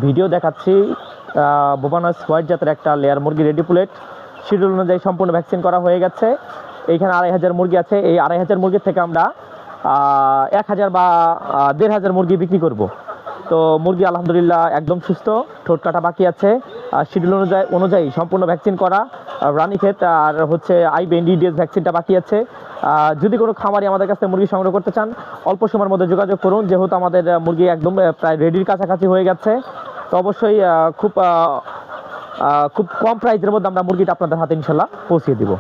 Video দেখাচ্ছি বোবানস white জাতের একটা লেয়ার মুরগি রেডি প্লেট শিডিউল অনুযায়ী সম্পূর্ণ ভ্যাকসিন করা হয়ে গেছে। এইখানে 2500 মুরগি আছে। এই 2500 মুরগির থেকে আমরা 1000 বা 1500 মুরগি বিক্রি করব। তো মুরগি আলহামদুলিল্লাহ একদম সুস্থ, ঠোঁট কাটা বাকি আছে। শিডিউল অনুযায়ী সম্পূর্ণ ভ্যাকসিন করা রানীক্ষেত আর হচ্ছে IBNDDS ভ্যাকসিনটা বাকি আছে। যদি কোনো খামারি আমাদের কাছে মুরগি সংগ্রহ করতে চান অল্প সময়ের মধ্যে যোগাযোগ করুন, যেহেতু আমাদের মুরগি একদম প্রায় রেডির কাছাকাছি হয়ে গেছে। তো অবশ্যই খুব কম প্রাইসের মধ্যে আমরা মুরগিটা আপনাদের হাতে ইনশাল্লাহ পৌঁছিয়ে দিব।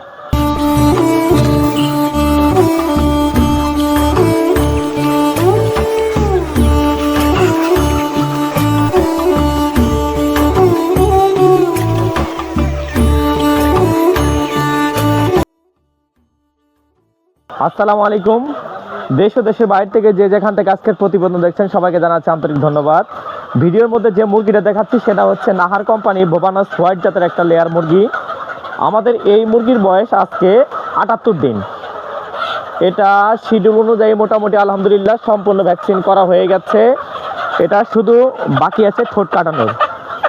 আসসালামু আলাইকুম। দেশ ও দেশের বাইরে থেকে যে যেখান থেকে আজকের প্রতিবেদন দেখছেন সবাইকে জানাচ্ছি আন্তরিক ধন্যবাদ। ভিডিওর মধ্যে যে মুরগিটা দেখাচ্ছি সেটা হচ্ছে নাহার কোম্পানির বোবানস হোয়াইট জাতের একটা লেয়ার মুরগি। আমাদের এই মুরগির বয়স আজকে 78 দিন। এটা শিডিউল অনুযায়ী মোটামুটি আলহামদুলিল্লাহ সম্পূর্ণ ভ্যাকসিন করা হয়ে গেছে। এটা শুধু বাকি আছে ঠোঁট কাটানোর।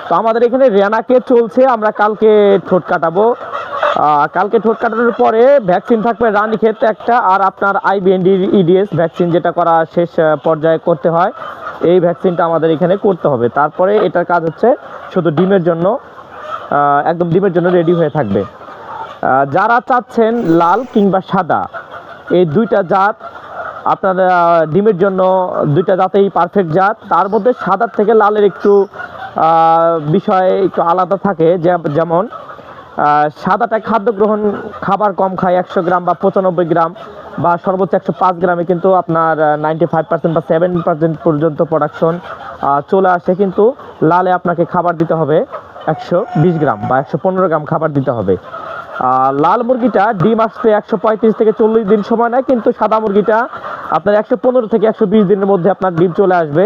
তো আমাদের এখানে রেনাকে চলছে, আমরা কালকে ঠোঁট কাটাবো। কালকে ঠোঁট কাটানোর পরে ভ্যাকসিন থাকবে রানীক্ষেত একটা, আর আপনার IBNDDS ভ্যাকসিন যেটা করা শেষ পর্যায়ে করতে হয়, এই ভ্যাকসিনটা আমাদের এখানে করতে হবে। তারপরে এটার কাজ হচ্ছে শুধু ডিমের জন্য, একদম ডিমের জন্য রেডি হয়ে থাকবে। যারা চাচ্ছেন লাল কিংবা সাদা এই দুইটা জাত আপনার ডিমের জন্য, দুইটা জাতেই পারফেক্ট জাত। তার মধ্যে সাদার থেকে লালের একটু বিষয় একটু আলাদা থাকে। যেমন সাদাটা খাদ্য গ্রহণ খাবার কম খায়, 100 গ্রাম বা 95 গ্রাম বা সর্বোচ্চ 105 গ্রামে কিন্তু আপনার 95% বা 7% পর্যন্ত প্রোডাকশন চলে আসে। কিন্তু লালে আপনাকে খাবার দিতে হবে 120 গ্রাম বা 115 গ্রাম খাবার দিতে হবে। লাল মুরগিটা ডিম আসতে 135 থেকে 40 দিন সময় নেয়, কিন্তু সাদা মুরগিটা আপনার 115 থেকে 120 দিনের মধ্যে আপনার ডিম চলে আসবে।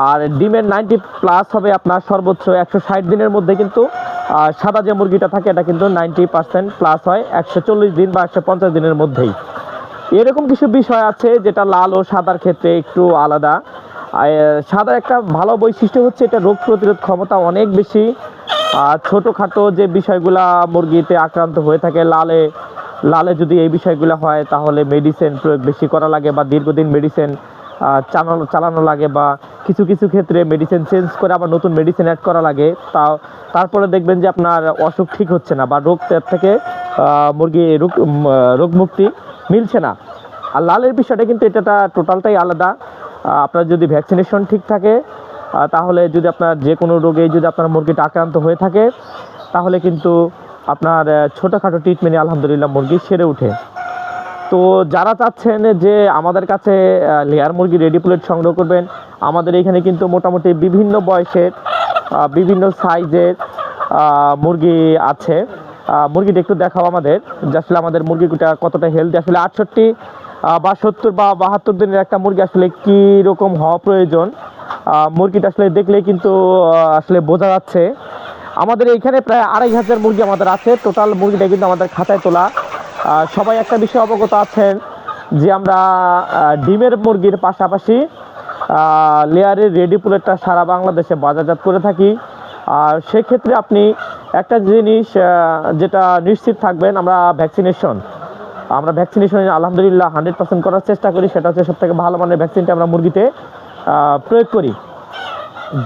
আর ডিমের 90+ হবে আপনার সর্বোচ্চ 160 দিনের মধ্যে। কিন্তু সাদা যে মুরগিটা থাকে এটা কিন্তু 90% প্লাস হয় 140 দিন বা 150 দিনের মধ্যেই। এরকম কিছু বিষয় আছে যেটা লাল ও সাদার ক্ষেত্রে একটু আলাদা। সাদার একটা ভালো বৈশিষ্ট্য হচ্ছে এটা রোগ প্রতিরোধ ক্ষমতা অনেক বেশি। ছোটোখাটো যে বিষয়গুলা মুরগিতে আক্রান্ত হয়ে থাকে লালে যদি এই বিষয়গুলো হয় তাহলে মেডিসিন প্রয়োগ বেশি করা লাগে বা দীর্ঘদিন মেডিসিন চালানো লাগে, বা কিছু কিছু ক্ষেত্রে মেডিসিন চেঞ্জ করে আবার নতুন মেডিসিন অ্যাড করা লাগে। তারপরে দেখবেন যে আপনার অসুখ ঠিক হচ্ছে না বা রোগ থেকে মুরগি রোগ মুক্তি মিলছে না। আর লালের বিষয়টা কিন্তু এটা টোটালটাই আলাদা। আপনার যদি ভ্যাকসিনেশন ঠিক থাকে তাহলে যদি আপনার যে কোনো রোগে যদি আপনার মুরগিটা আক্রান্ত হয়ে থাকে তাহলে কিন্তু আপনার ছোটোখাটো ট্রিটমেন্টে আলহামদুলিল্লাহ মুরগি সেরে ওঠে। তো যারা চাচ্ছেন যে আমাদের কাছে লেয়ার মুরগি রেডি প্লেট সংগ্রহ করবেন, আমাদের এখানে কিন্তু মোটামুটি বিভিন্ন বয়সের বিভিন্ন সাইজের মুরগি আছে। মুরগিটা একটু দেখাও আমাদের, যে আসলে আমাদের মুরগিটা কতটা হেলদি। আসলে 68 বা 70 বা 72 দিনের একটা মুরগি আসলে কী রকম হওয়া প্রয়োজন মুরগিটা আসলে দেখলেই কিন্তু আসলে বোঝা যাচ্ছে। আমাদের এইখানে প্রায় 2500 মুরগি আমাদের আছে। টোটাল মুরগিটা কিন্তু আমাদের খাতায় তোলা। সবাই একটা বিষয় অবগত আছেন যে আমরা ডিমের মুরগির পাশাপাশি লেয়ারের রেডি প্লেটটা সারা বাংলাদেশে বাজারজাত করে থাকি। আর সেক্ষেত্রে আপনি একটা জিনিস যেটা নিশ্চিত থাকবেন, আমরা ভ্যাকসিনেশন আলহামদুলিল্লাহ 100% করার চেষ্টা করি। সেটা হচ্ছে সবথেকে ভালো মানের ভ্যাকসিনটা আমরা মুরগিতে প্রয়োগ করি।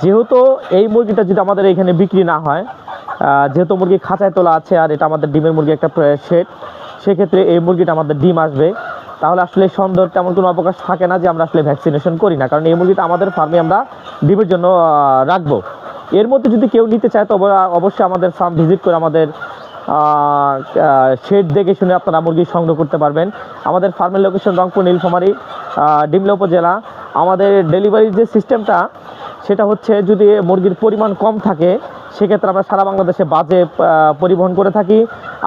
যেহেতু এই মুরগিটা যদি আমাদের এখানে বিক্রি না হয়, যেহেতু মুরগি খাঁচায় তোলা আছে আর এটা আমাদের ডিমের মুরগি একটা শেড, সেক্ষেত্রে এই মুরগিটা আমাদের ডিম আসবে। তাহলে আসলে সন্দেহ তেমন কোনো অবকাশ থাকে না যে আমরা আসলে ভ্যাকসিনেশন করি না, কারণ এই মুরগিটা আমাদের ফার্মে আমরা ডিমের জন্য রাখবো। এর মধ্যে যদি কেউ নিতে চায় তবে অবশ্যই আমাদের ফার্ম ভিজিট করে আমাদের শেড দেখে শুনে আপনারা মুরগি সংগ্রহ করতে পারবেন। আমাদের ফার্মের লোকেশন রংপুর, নীলফামারী, ডিমলা উপজেলা। আমাদের ডেলিভারির যে সিস্টেমটা সেটা হচ্ছে যদি মুরগির পরিমাণ কম থাকে সেক্ষেত্রে আমরা সারা বাংলাদেশে বাসে পরিবহন করে থাকি।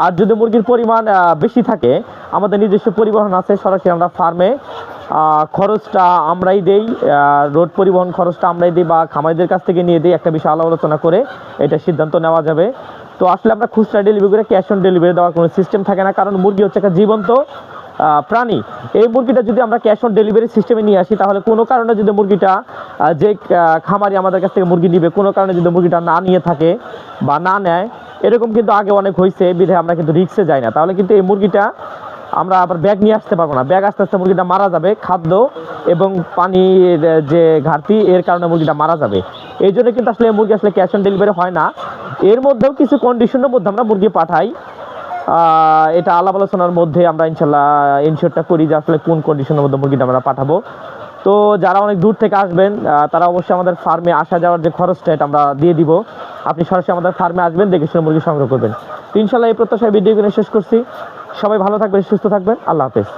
আর যদি মুরগির পরিমাণ বেশি থাকে আমাদের নিজস্ব পরিবহন আছে, সরাসরি আমরা ফার্মে খরচটা আমরাই দেই, রোড পরিবহন খরচটা আমরাই দিই বা খামারিদের কাছ থেকে নিয়ে দিই। একটা বিষয় আলোচনা করে এটা সিদ্ধান্ত নেওয়া যাবে। তো আসলে আমরা খুচরা ডেলিভারি করে ক্যাশ অন ডেলিভারি দেওয়ার কোনো সিস্টেম থাকে না, কারণ মুরগি হচ্ছে একটা জীবন্ত প্রাণী, এই মুরগিটা যদি আমরা ক্যাশ অন ডেলিভারি সিস্টেমে নিয়ে আসি, তাহলে কোনো কারণে যদি মুরগিটা যে খামারি আমাদের কাছ থেকে মুরগি নিবে কোনো কারণে যদি মুরগিটা না নিয়ে থাকে বা না নেয়, এরকম কিন্তু আগে অনেক হয়েছে, বিধায় আমরা কিন্তু রিস্কে যাই না। তাহলে কিন্তু এই মুরগিটা আমরা আবার ব্যাগ নিয়ে আসতে পারবো না, ব্যাগ আস্তে আস্তে মুরগিটা মারা যাবে, খাদ্য এবং পানির যে ঘাটতি এর কারণে মুরগিটা মারা যাবে। এই জন্য কিন্তু আসলে মুরগি আসলে ক্যাশ অন ডেলিভারি হয় না। এর মধ্যেও কিছু কন্ডিশনের মধ্যে আমরা মুরগি পাঠাই, এটা আলাপ আলোচনার মধ্যে আমরা ইনশাল্লাহ ইনশিওরটা করি যে আসলে কোন কন্ডিশনের মধ্যে মুরগিটা আমরা পাঠাবো। তো যারা অনেক দূর থেকে আসবেন তারা অবশ্যই আমাদের ফার্মে আসা যাওয়ার যে খরচটা এটা আমরা দিয়ে দিব, আপনি সরাসরি আমাদের ফার্মে আসবেন, দেখে শুনে মুরগি সংগ্রহ করবেন। তো ইনশাল্লাহ এই প্রত্যাশায় ভিডিওগুলো শেষ করছি। সবাই ভালো থাকবেন, সুস্থ থাকবেন, আল্লাহ হাফেজ।